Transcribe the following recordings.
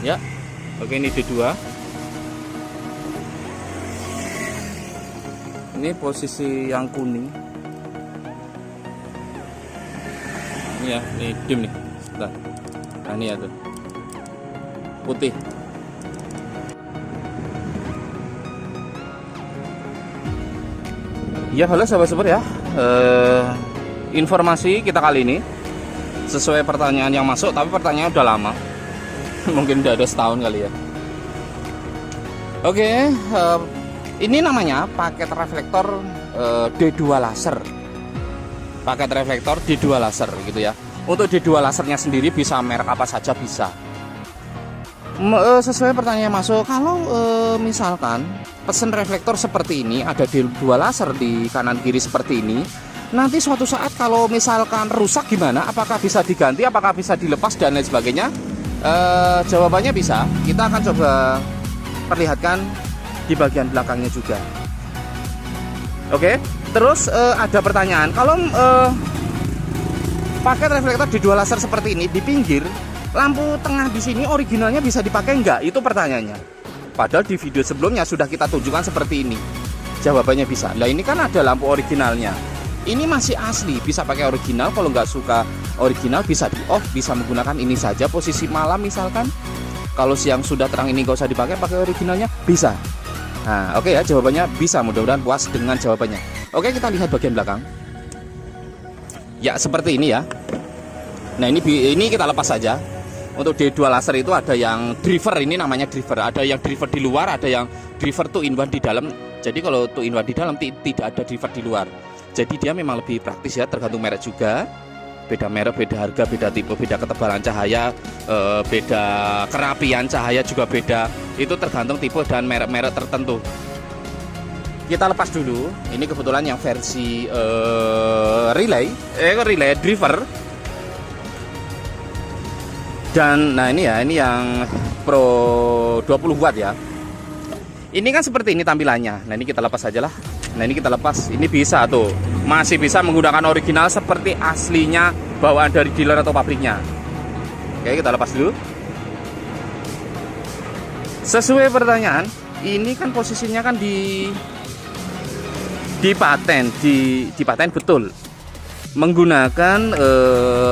ya. Oke, ini D2. Ini posisi yang kuning. Ini ya, ini dim nih. Nah, ini ya tuh. Putih. Ya, halo sahabat super ya. Informasi kita kali ini sesuai pertanyaan yang masuk, tapi pertanyaannya udah lama. Mungkin udah ada setahun kali ya. Oke, ini namanya paket reflektor D2 laser. Paket reflektor D2 laser gitu ya. Untuk D2 lasernya sendiri bisa merek apa saja bisa. Sesuai pertanyaan yang masuk, kalau misalkan pesen reflektor seperti ini, ada D2 laser di kanan kiri seperti ini, nanti suatu saat kalau misalkan rusak gimana? Apakah bisa diganti? Apakah bisa dilepas dan lain sebagainya? Jawabannya bisa. Kita akan coba perlihatkan di bagian belakangnya juga. Oke, terus ada pertanyaan, kalau paket reflektor D2 laser seperti ini di pinggir, lampu tengah di sini originalnya bisa dipakai nggak? Itu pertanyaannya. Padahal di video sebelumnya sudah kita tunjukkan seperti ini. Jawabannya bisa. Nah, ini kan ada lampu originalnya. Ini masih asli, bisa pakai original. Kalau nggak suka original bisa di off, bisa menggunakan ini saja. Posisi malam misalkan, kalau siang sudah terang ini nggak usah dipakai, pakai originalnya bisa. Nah, oke ya, jawabannya bisa. Mudah-mudahan puas dengan jawabannya. Oke, kita lihat bagian belakang. Ya, seperti ini ya. Nah, ini kita lepas saja. Untuk D2 laser itu ada yang driver, ini namanya driver. Ada yang driver di luar, ada yang driver 2-in-1 di dalam. Jadi kalau 2-in-1 di dalam tidak ada driver di luar. Jadi dia memang lebih praktis ya, tergantung merek juga. Beda merek, beda harga, beda tipe, beda ketebalan cahaya, beda kerapian cahaya juga beda. Itu tergantung tipe dan merek-merek tertentu. Kita lepas dulu. Ini kebetulan yang versi relay driver. Dan nah ini ya, ini yang Pro 20 watt ya. Ini kan seperti ini tampilannya. Nah, ini kita lepas saja lah. Nah, ini kita lepas. Ini bisa tuh, masih bisa menggunakan original seperti aslinya bawaan dari dealer atau pabriknya. Oke, kita lepas dulu. Sesuai pertanyaan, ini kan posisinya kan di paten betul. Menggunakan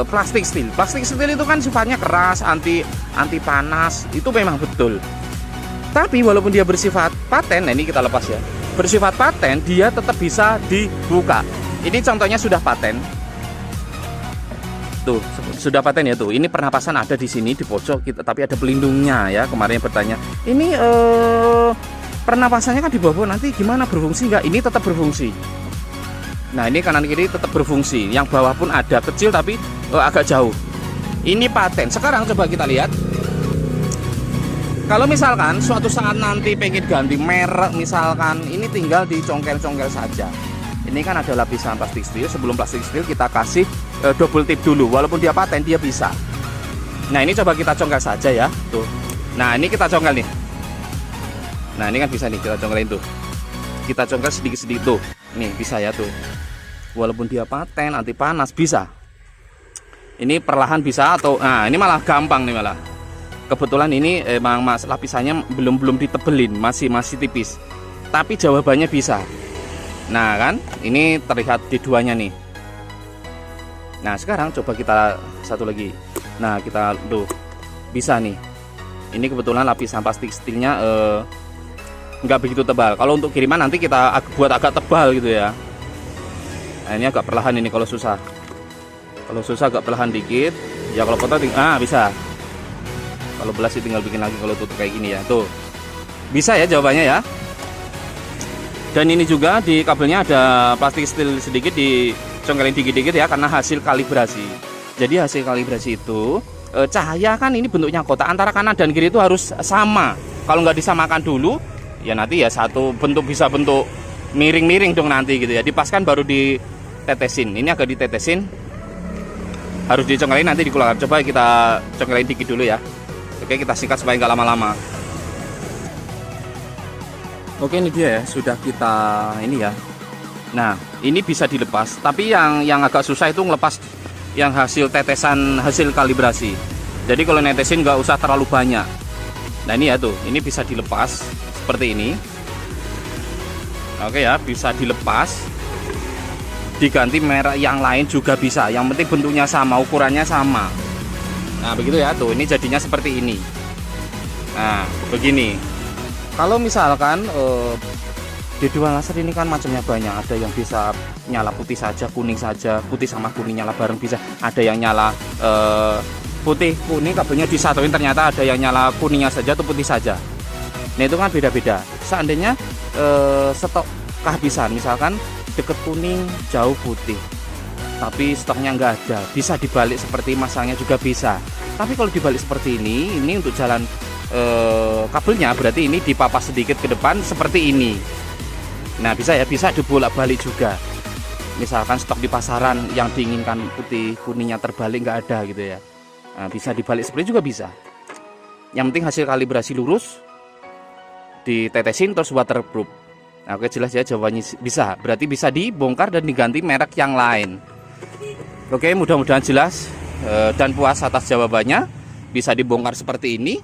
plastik steel. Plastik steel itu kan sifatnya keras, anti panas, itu memang betul. Tapi walaupun dia bersifat paten, nah ini kita lepas ya. Bersifat paten, dia tetap bisa dibuka. Ini contohnya sudah paten. Tuh, sudah paten ya tuh. Ini pernapasan ada di sini di pojok, tapi ada pelindungnya ya. Kemarin yang bertanya, ini pernapasannya kan di bawah, nanti gimana, berfungsi nggak? Ini tetap berfungsi. Nah, ini kanan kiri tetap berfungsi. Yang bawah pun ada kecil tapi agak jauh. Ini paten. Sekarang coba kita lihat. Kalau misalkan suatu saat nanti pengen ganti merek misalkan, ini tinggal dicongkel-congkel saja. Ini kan ada lapisan plastik steel. Sebelum plastik steel kita kasih double tip dulu. Walaupun dia paten, dia bisa. Nah, ini coba kita congkel saja ya. Tuh. Nah, ini kita congkel nih. Nah, ini kan bisa nih, kita congkelin tuh. Kita congkel sedikit-sedikit tuh. Nih, bisa ya tuh. Walaupun dia paten, anti panas, bisa. Ini perlahan bisa atau nah, ini malah gampang nih malah. Kebetulan ini emang lapisannya belum ditebelin, masih tipis. Tapi jawabannya bisa. Nah, kan? Ini terlihat D2-nya nih. Nah, sekarang coba kita satu lagi. Nah, kita tuh bisa nih. Ini kebetulan lapisan plastik steelnya nggak begitu tebal. Kalau untuk kiriman nanti kita buat agak tebal gitu ya. Nah, ini agak perlahan ini kalau susah. Kalau susah agak perlahan dikit. Ya kalau foto bisa. Kalau belas sih tinggal bikin lagi kalau tutup kayak gini ya. Tuh. Bisa ya jawabannya ya. Dan ini juga di kabelnya ada plastik steel sedikit, dicongkelin dikit-dikit ya karena hasil kalibrasi. Jadi hasil kalibrasi itu cahaya kan ini bentuknya kotak, antara kanan dan kiri itu harus sama. Kalau nggak disamakan dulu, ya nanti ya satu bentuk bisa bentuk miring-miring dong nanti gitu ya. Dipaskan baru ditetesin. Ini agak ditetesin. Harus dicongkelin nanti dikeluarkan. Coba kita congkelin dikit dulu ya. Oke, kita sikat supaya nggak lama-lama. Oke, ini dia ya, sudah kita ini ya. Nah, ini bisa dilepas, tapi yang agak susah itu ngelepas yang hasil tetesan hasil kalibrasi. Jadi kalau netesin nggak usah terlalu banyak. Nah ini ya tuh, ini bisa dilepas seperti ini. Oke ya, bisa dilepas, diganti merek yang lain juga bisa. Yang penting bentuknya sama, ukurannya sama. Nah begitu ya tuh, ini jadinya seperti ini. Nah begini. Kalau misalkan di dual laser ini kan macamnya banyak. Ada yang bisa nyala putih saja, kuning saja, putih sama kuning nyala bareng bisa. Ada yang nyala putih kuning kabelnya disatuin, ternyata ada yang nyala kuningnya saja atau putih saja. Nah itu kan beda-beda. Seandainya stok kehabisan, misalkan deket kuning jauh putih tapi stoknya nggak ada, bisa dibalik seperti masangnya juga bisa. Tapi kalau dibalik seperti ini untuk jalan kabelnya berarti ini dipapas sedikit ke depan seperti ini. Nah bisa ya, bisa dibolak-balik juga. Misalkan stok di pasaran yang diinginkan putih kuningnya terbalik nggak ada gitu ya. Nah, bisa dibalik seperti juga bisa. Yang penting hasil kalibrasi lurus, ditetesin terus waterproof. Nah, oke jelas ya jawabannya bisa. Berarti bisa dibongkar dan diganti merek yang lain. Oke, mudah-mudahan jelas dan puas atas jawabannya. Bisa dibongkar seperti ini,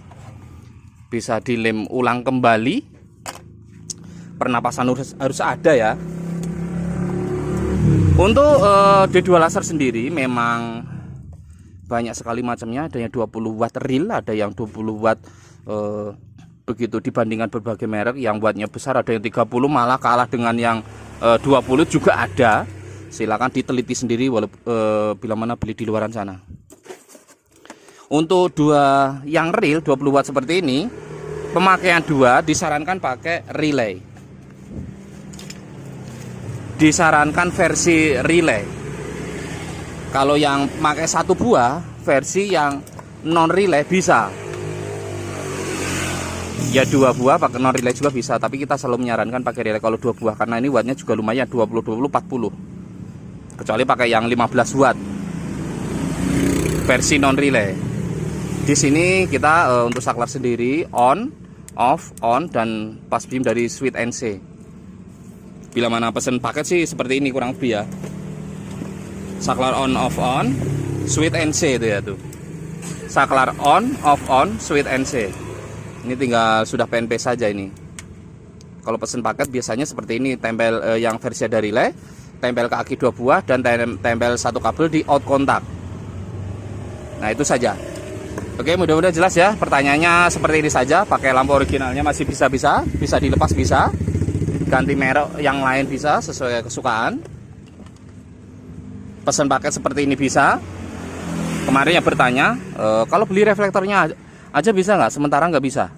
bisa dilem ulang kembali. Pernapasan harus ada ya. Untuk di dual laser sendiri memang banyak sekali macamnya. Ada yang 20 watt real, ada yang 20 watt begitu. Dibandingkan berbagai merek, yang wattnya besar ada yang 30, malah kalah dengan yang 20 juga ada. Silakan diteliti sendiri bila mana beli di luaran sana. Untuk dua yang real 20 watt seperti ini, pemakaian dua disarankan pakai relay. Disarankan versi relay. Kalau yang pakai satu buah, versi yang non relay bisa. Ya dua buah pakai non relay juga bisa, tapi kita selalu menyarankan pakai relay kalau dua buah karena ini wattnya juga lumayan 20 40. Kecuali pakai yang 15 watt. Versi non relay. Di sini kita untuk saklar sendiri on, off, on dan pas beam dari Sweet NC. Bila mana pesen paket sih seperti ini kurang lebih ya. Saklar on, off, on, Sweet NC itu ya tuh. Saklar on, off, on, Sweet NC. Ini tinggal sudah PNP saja ini. Kalau pesen paket biasanya seperti ini, tempel yang versi dari relay, tempel ke aki 2 buah dan tempel satu kabel di out kontak. Nah itu saja. Oke, mudah-mudahan jelas ya. Pertanyaannya seperti ini saja. Pakai lampu originalnya masih bisa dilepas bisa. Ganti merek yang lain bisa sesuai kesukaan. Pesan paket seperti ini bisa. Kemarin yang bertanya, kalau beli reflektornya aja bisa nggak? Sementara nggak bisa,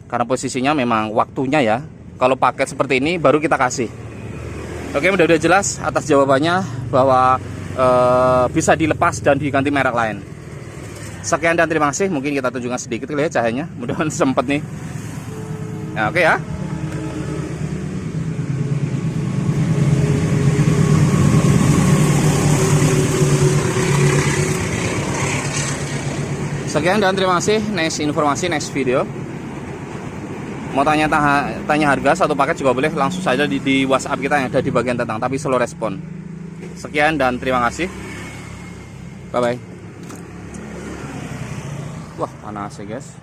karena posisinya memang waktunya ya. Kalau paket seperti ini baru kita kasih. Oke, mudah-mudahan jelas atas jawabannya bahwa bisa dilepas dan diganti merek lain. Sekian dan terima kasih. Mungkin kita tunjukkan sedikit kali ya cahayanya. Mudah-mudahan sempet nih. Nah, oke ya. Sekian dan terima kasih. Next informasi, next video. Mau tanya harga satu paket juga boleh, langsung saja di WhatsApp kita yang ada di bagian tentang, tapi slow respon. Sekian dan terima kasih. Bye bye. Wah, panas ya guys.